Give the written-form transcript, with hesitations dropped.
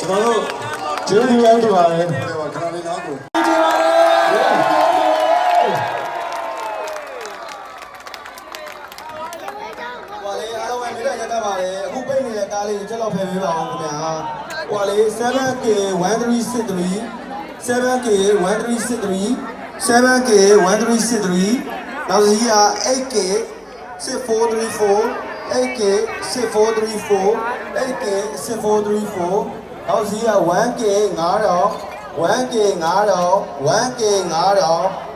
ကျွန်တော်တို့ကျေးဇူးများတင်ပါတယ်ခဏလေးနောက်ကိုကျေးဇူးပါတယ်ဟိုလေအားလုံးပဲမိလိုက်ရတတ်ပါတယ်အခုပိတ်နေတဲ့ကားလေးကိုချက်တော့ဖယ်ပေးပါအောင်ခင်ဗျာဟိုလေ 7K 1363 7K 1363 7K 1363နောက်စီက 8K 6434 8K 6434 8K 6434နောက်စီက 1K 9000 1K 9000 1K 9000